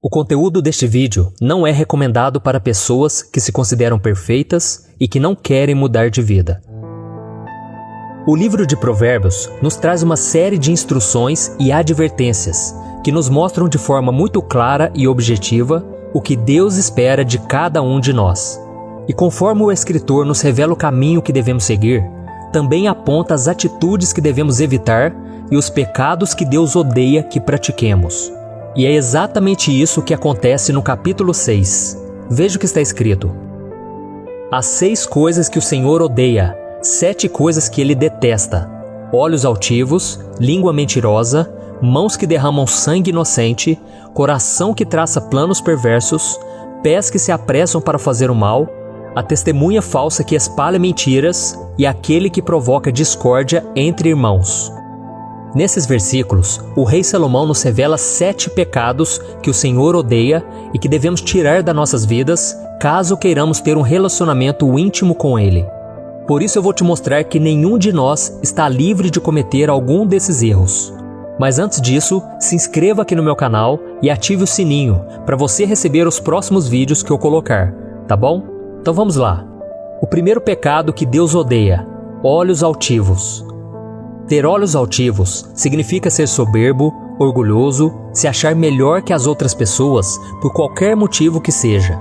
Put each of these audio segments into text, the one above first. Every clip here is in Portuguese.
O conteúdo deste vídeo não é recomendado para pessoas que se consideram perfeitas e que não querem mudar de vida. O livro de Provérbios nos traz uma série de instruções e advertências que nos mostram de forma muito clara e objetiva o que Deus espera de cada um de nós. E conforme o escritor nos revela o caminho que devemos seguir, também aponta as atitudes que devemos evitar e os pecados que Deus odeia que pratiquemos. E é exatamente isso que acontece no capítulo 6. Veja o que está escrito. As 6 coisas que o Senhor odeia, 7 coisas que Ele detesta: olhos altivos, língua mentirosa, mãos que derramam sangue inocente, coração que traça planos perversos, pés que se apressam para fazer o mal, a testemunha falsa que espalha mentiras e aquele que provoca discórdia entre irmãos. Nesses versículos, o rei Salomão nos revela 7 pecados que o Senhor odeia e que devemos tirar das nossas vidas caso queiramos ter um relacionamento íntimo com Ele. Por isso eu vou te mostrar que nenhum de nós está livre de cometer algum desses erros. Mas antes disso, se inscreva aqui no meu canal e ative o sininho para você receber os próximos vídeos que eu colocar, tá bom? Então vamos lá. O primeiro pecado que Deus odeia: olhos altivos. Ter olhos altivos significa ser soberbo, orgulhoso, se achar melhor que as outras pessoas por qualquer motivo que seja.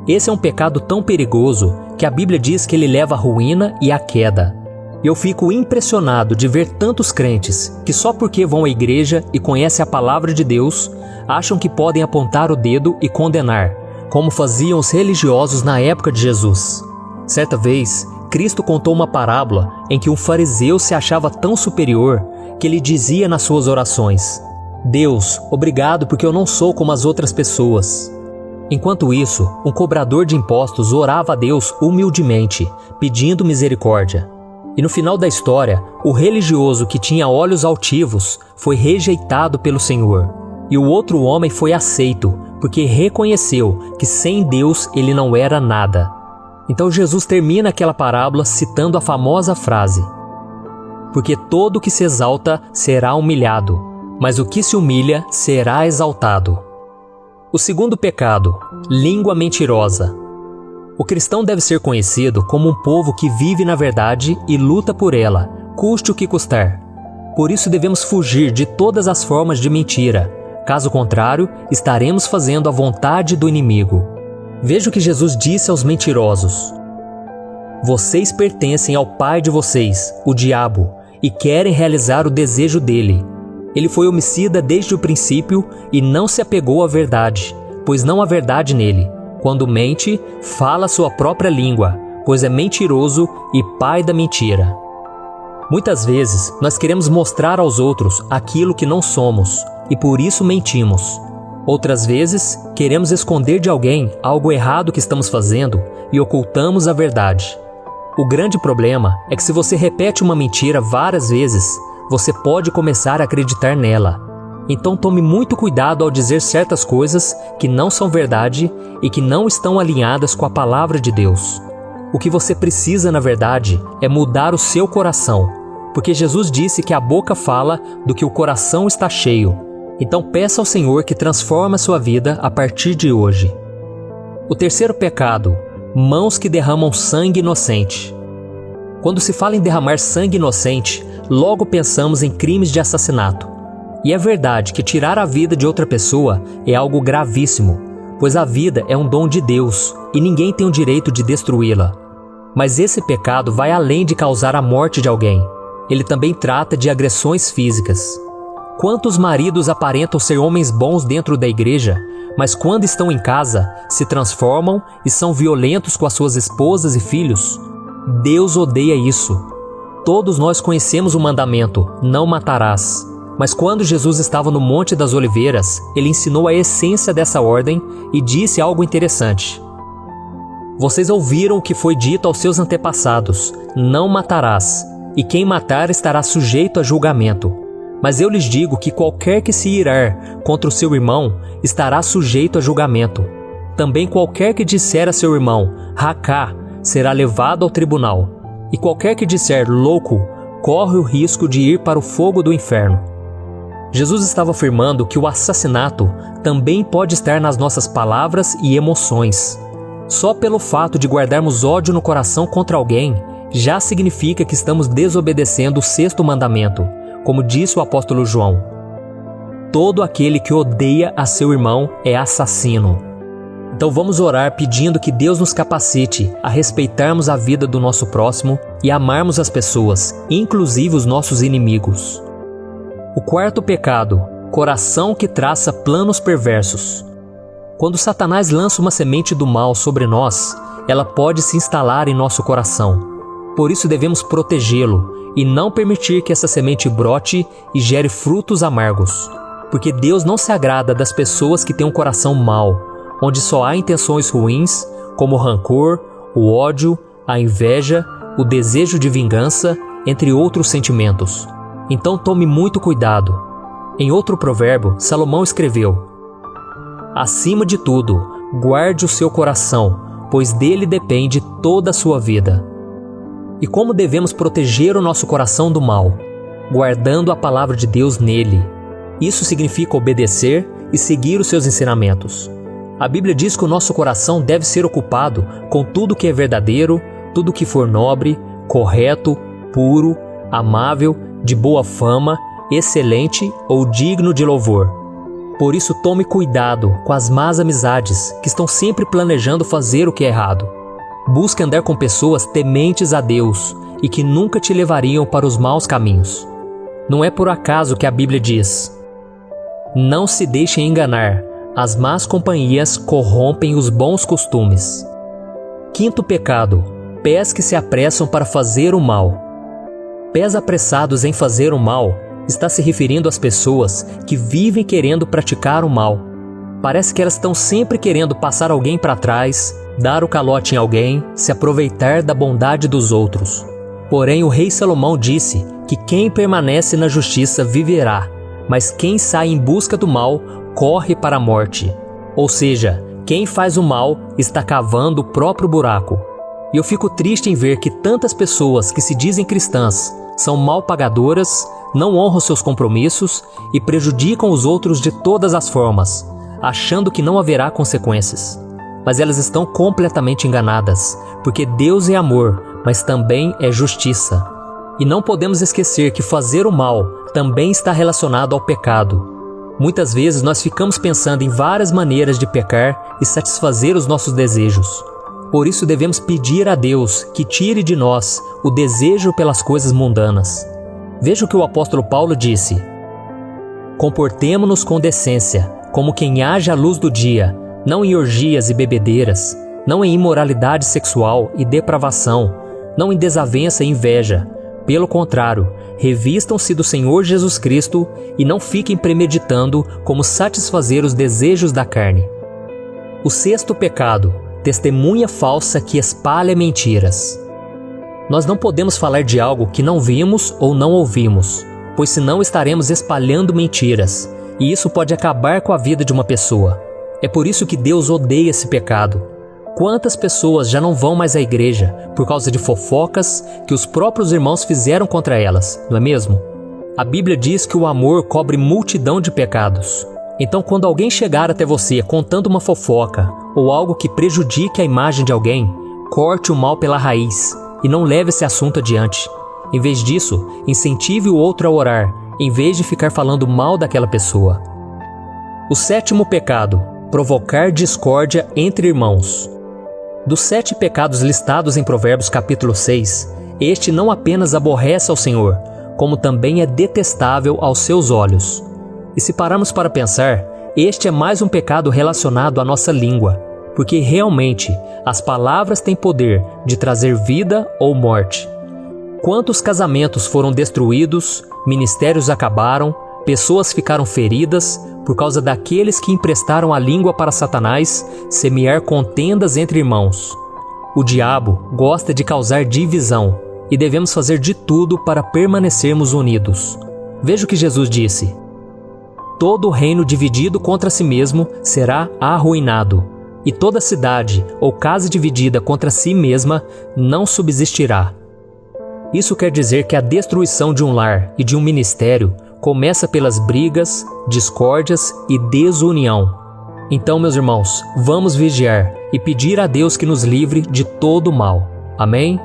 Esse é um pecado tão perigoso que a Bíblia diz que ele leva à ruína e à queda. Eu fico impressionado de ver tantos crentes que só porque vão à igreja e conhecem a palavra de Deus, acham que podem apontar o dedo e condenar, como faziam os religiosos na época de Jesus. Certa vez, Cristo contou uma parábola em que um fariseu se achava tão superior que ele dizia nas suas orações: Deus, obrigado porque eu não sou como as outras pessoas. Enquanto isso, um cobrador de impostos orava a Deus humildemente, pedindo misericórdia. E no final da história, o religioso que tinha olhos altivos foi rejeitado pelo Senhor, e o outro homem foi aceito, porque reconheceu que sem Deus ele não era nada. Então Jesus termina aquela parábola citando a famosa frase: porque todo o que se exalta será humilhado, mas o que se humilha será exaltado. O segundo pecado: língua mentirosa. O cristão deve ser conhecido como um povo que vive na verdade e luta por ela, custe o que custar. Por isso devemos fugir de todas as formas de mentira. Caso contrário, estaremos fazendo a vontade do inimigo. Veja o que Jesus disse aos mentirosos: vocês pertencem ao pai de vocês, o diabo, e querem realizar o desejo dele. Ele foi homicida desde o princípio e não se apegou à verdade, pois não há verdade nele. Quando mente, fala sua própria língua, pois é mentiroso e pai da mentira. Muitas vezes, nós queremos mostrar aos outros aquilo que não somos, e por isso mentimos. Outras vezes, queremos esconder de alguém algo errado que estamos fazendo e ocultamos a verdade. O grande problema é que se você repete uma mentira várias vezes, você pode começar a acreditar nela. Então tome muito cuidado ao dizer certas coisas que não são verdade e que não estão alinhadas com a palavra de Deus. O que você precisa, na verdade, é mudar o seu coração, porque Jesus disse que a boca fala do que o coração está cheio. Então peça ao Senhor que transforme a sua vida a partir de hoje. O terceiro pecado: mãos que derramam sangue inocente. Quando se fala em derramar sangue inocente, logo pensamos em crimes de assassinato. E é verdade que tirar a vida de outra pessoa é algo gravíssimo, pois a vida é um dom de Deus e ninguém tem o direito de destruí-la. Mas esse pecado vai além de causar a morte de alguém. Ele também trata de agressões físicas. Quantos maridos aparentam ser homens bons dentro da igreja, mas quando estão em casa, se transformam e são violentos com as suas esposas e filhos? Deus odeia isso. Todos nós conhecemos o mandamento: não matarás. Mas quando Jesus estava no Monte das Oliveiras, ele ensinou a essência dessa ordem e disse algo interessante. Vocês ouviram o que foi dito aos seus antepassados: não matarás, e quem matar estará sujeito a julgamento. Mas eu lhes digo que qualquer que se irar contra o seu irmão estará sujeito a julgamento. Também qualquer que disser a seu irmão, racá, será levado ao tribunal. E qualquer que disser louco, corre o risco de ir para o fogo do inferno. Jesus estava afirmando que o assassinato também pode estar nas nossas palavras e emoções. Só pelo fato de guardarmos ódio no coração contra alguém, já significa que estamos desobedecendo o 6º mandamento, como disse o apóstolo João. Todo aquele que odeia a seu irmão é assassino. Então vamos orar pedindo que Deus nos capacite a respeitarmos a vida do nosso próximo e amarmos as pessoas, inclusive os nossos inimigos. O 4º pecado, coração que traça planos perversos. Quando Satanás lança uma semente do mal sobre nós, ela pode se instalar em nosso coração. Por isso devemos protegê-lo e não permitir que essa semente brote e gere frutos amargos. Porque Deus não se agrada das pessoas que têm um coração mau, onde só há intenções ruins, como o rancor, o ódio, a inveja, o desejo de vingança, entre outros sentimentos. Então tome muito cuidado. Em outro provérbio, Salomão escreveu: acima de tudo, guarde o seu coração, pois dele depende toda a sua vida. E como devemos proteger o nosso coração do mal? Guardando a palavra de Deus nele. Isso significa obedecer e seguir os seus ensinamentos. A Bíblia diz que o nosso coração deve ser ocupado com tudo que é verdadeiro, tudo que for nobre, correto, puro, amável, de boa fama, excelente ou digno de louvor. Por isso tome cuidado com as más amizades que estão sempre planejando fazer o que é errado. Busque andar com pessoas tementes a Deus e que nunca te levariam para os maus caminhos. Não é por acaso que a Bíblia diz: não se deixem enganar, as más companhias corrompem os bons costumes. 5º pecado, pés que se apressam para fazer o mal. Pés apressados em fazer o mal está se referindo às pessoas que vivem querendo praticar o mal. Parece que elas estão sempre querendo passar alguém para trás, dar o calote em alguém, se aproveitar da bondade dos outros. Porém, o rei Salomão disse que quem permanece na justiça viverá, mas quem sai em busca do mal corre para a morte. Ou seja, quem faz o mal está cavando o próprio buraco. E eu fico triste em ver que tantas pessoas que se dizem cristãs são mal pagadoras, não honram seus compromissos e prejudicam os outros de todas as formas, achando que não haverá consequências. Mas elas estão completamente enganadas, porque Deus é amor, mas também é justiça. E não podemos esquecer que fazer o mal também está relacionado ao pecado. Muitas vezes nós ficamos pensando em várias maneiras de pecar e satisfazer os nossos desejos. Por isso devemos pedir a Deus que tire de nós o desejo pelas coisas mundanas. Veja o que o apóstolo Paulo disse: comportemo-nos com decência, como quem age à luz do dia, não em orgias e bebedeiras, não em imoralidade sexual e depravação, não em desavença e inveja. Pelo contrário, revistam-se do Senhor Jesus Cristo e não fiquem premeditando como satisfazer os desejos da carne. O 6º pecado, testemunha falsa que espalha mentiras. Nós não podemos falar de algo que não vimos ou não ouvimos, pois senão estaremos espalhando mentiras, e isso pode acabar com a vida de uma pessoa. É por isso que Deus odeia esse pecado. Quantas pessoas já não vão mais à igreja por causa de fofocas que os próprios irmãos fizeram contra elas, não é mesmo? A Bíblia diz que o amor cobre multidão de pecados. Então, quando alguém chegar até você contando uma fofoca ou algo que prejudique a imagem de alguém, corte o mal pela raiz e não leve esse assunto adiante. Em vez disso, incentive o outro a orar, em vez de ficar falando mal daquela pessoa. O 7º pecado, provocar discórdia entre irmãos. Dos 7 pecados listados em Provérbios capítulo 6, este não apenas aborrece ao Senhor, como também é detestável aos seus olhos. E se pararmos para pensar, este é mais um pecado relacionado à nossa língua, porque realmente as palavras têm poder de trazer vida ou morte. Quantos casamentos foram destruídos, ministérios acabaram, pessoas ficaram feridas por causa daqueles que emprestaram a língua para Satanás semear contendas entre irmãos. O diabo gosta de causar divisão e devemos fazer de tudo para permanecermos unidos. Veja o que Jesus disse: todo reino dividido contra si mesmo será arruinado, e toda cidade ou casa dividida contra si mesma não subsistirá. Isso quer dizer que a destruição de um lar e de um ministério começa pelas brigas, discórdias e desunião. Então, meus irmãos, vamos vigiar e pedir a Deus que nos livre de todo o mal. Amém?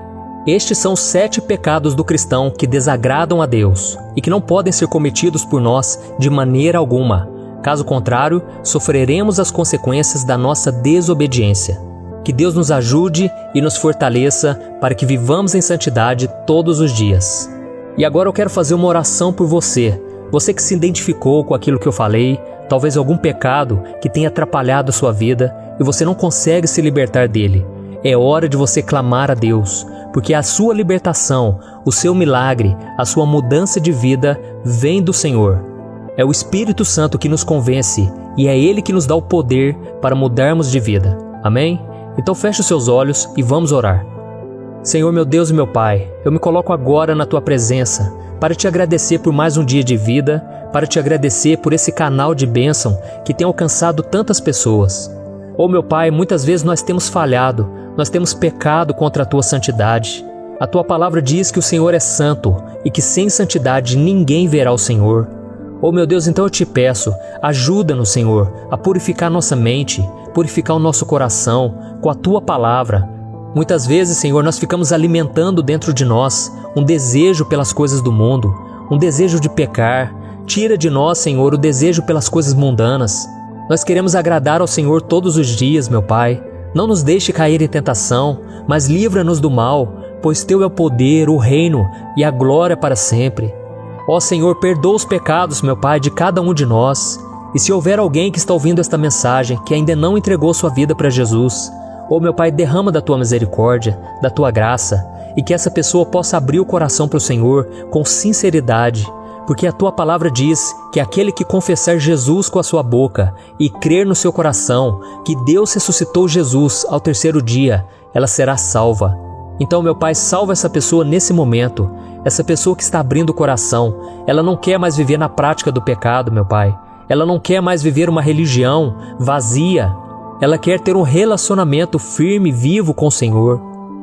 Estes são os 7 pecados do cristão que desagradam a Deus e que não podem ser cometidos por nós de maneira alguma. Caso contrário, sofreremos as consequências da nossa desobediência. Que Deus nos ajude e nos fortaleça para que vivamos em santidade todos os dias. E agora eu quero fazer uma oração por você. Você que se identificou com aquilo que eu falei, talvez algum pecado que tenha atrapalhado a sua vida e você não consegue se libertar dele. É hora de você clamar a Deus, porque a sua libertação, o seu milagre, a sua mudança de vida vem do Senhor. É o Espírito Santo que nos convence e é Ele que nos dá o poder para mudarmos de vida. Amém? Então feche os seus olhos e vamos orar. Senhor, meu Deus e meu Pai, eu me coloco agora na Tua presença para Te agradecer por mais um dia de vida, para Te agradecer por esse canal de bênção que tem alcançado tantas pessoas. Oh, meu Pai, muitas vezes nós temos falhado, nós temos pecado contra a Tua santidade. A Tua palavra diz que o Senhor é santo e que sem santidade ninguém verá o Senhor. Oh, meu Deus, então eu Te peço, ajuda-nos, Senhor, a purificar nossa mente, purificar o nosso coração com a Tua palavra. Muitas vezes, Senhor, nós ficamos alimentando dentro de nós um desejo pelas coisas do mundo, um desejo de pecar. Tira de nós, Senhor, o desejo pelas coisas mundanas. Nós queremos agradar ao Senhor todos os dias, meu Pai. Não nos deixe cair em tentação, mas livra-nos do mal, pois Teu é o poder, o reino e a glória para sempre. Ó Senhor, perdoa os pecados, meu Pai, de cada um de nós. E se houver alguém que está ouvindo esta mensagem que ainda não entregou sua vida para Jesus, ó meu Pai, derrama da Tua misericórdia, da Tua graça, e que essa pessoa possa abrir o coração para o Senhor com sinceridade, porque a Tua palavra diz que aquele que confessar Jesus com a sua boca e crer no seu coração que Deus ressuscitou Jesus ao 3º dia, ela será salva. Então, meu Pai, salva essa pessoa nesse momento, essa pessoa que está abrindo o coração. Ela não quer mais viver na prática do pecado, meu Pai. Ela não quer mais viver uma religião vazia. Ela quer ter um relacionamento firme e vivo com o Senhor.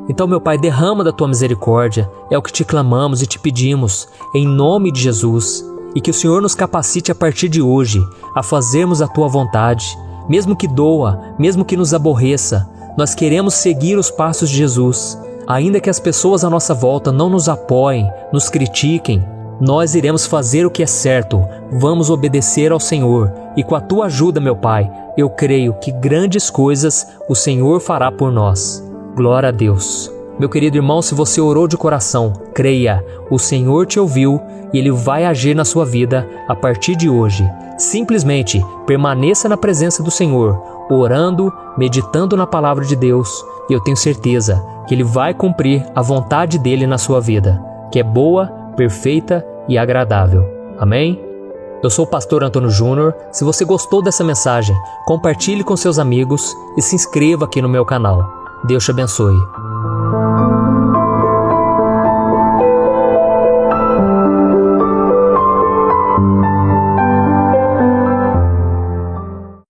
Então, meu Pai, derrama da Tua misericórdia. É o que Te clamamos e Te pedimos, em nome de Jesus. E que o Senhor nos capacite a partir de hoje a fazermos a Tua vontade. Mesmo que doa, mesmo que nos aborreça, nós queremos seguir os passos de Jesus. Ainda que as pessoas à nossa volta não nos apoiem, nos critiquem, nós iremos fazer o que é certo, vamos obedecer ao Senhor. E com a Tua ajuda, meu Pai, eu creio que grandes coisas o Senhor fará por nós. Glória a Deus. Meu querido irmão, se você orou de coração, creia, o Senhor te ouviu e Ele vai agir na sua vida a partir de hoje. Simplesmente permaneça na presença do Senhor, orando, meditando na palavra de Deus, e eu tenho certeza que Ele vai cumprir a vontade dEle na sua vida, que é boa, perfeita e agradável. Amém? Eu sou o pastor Antônio Júnior. Se você gostou dessa mensagem, compartilhe com seus amigos e se inscreva aqui no meu canal. Deus te abençoe.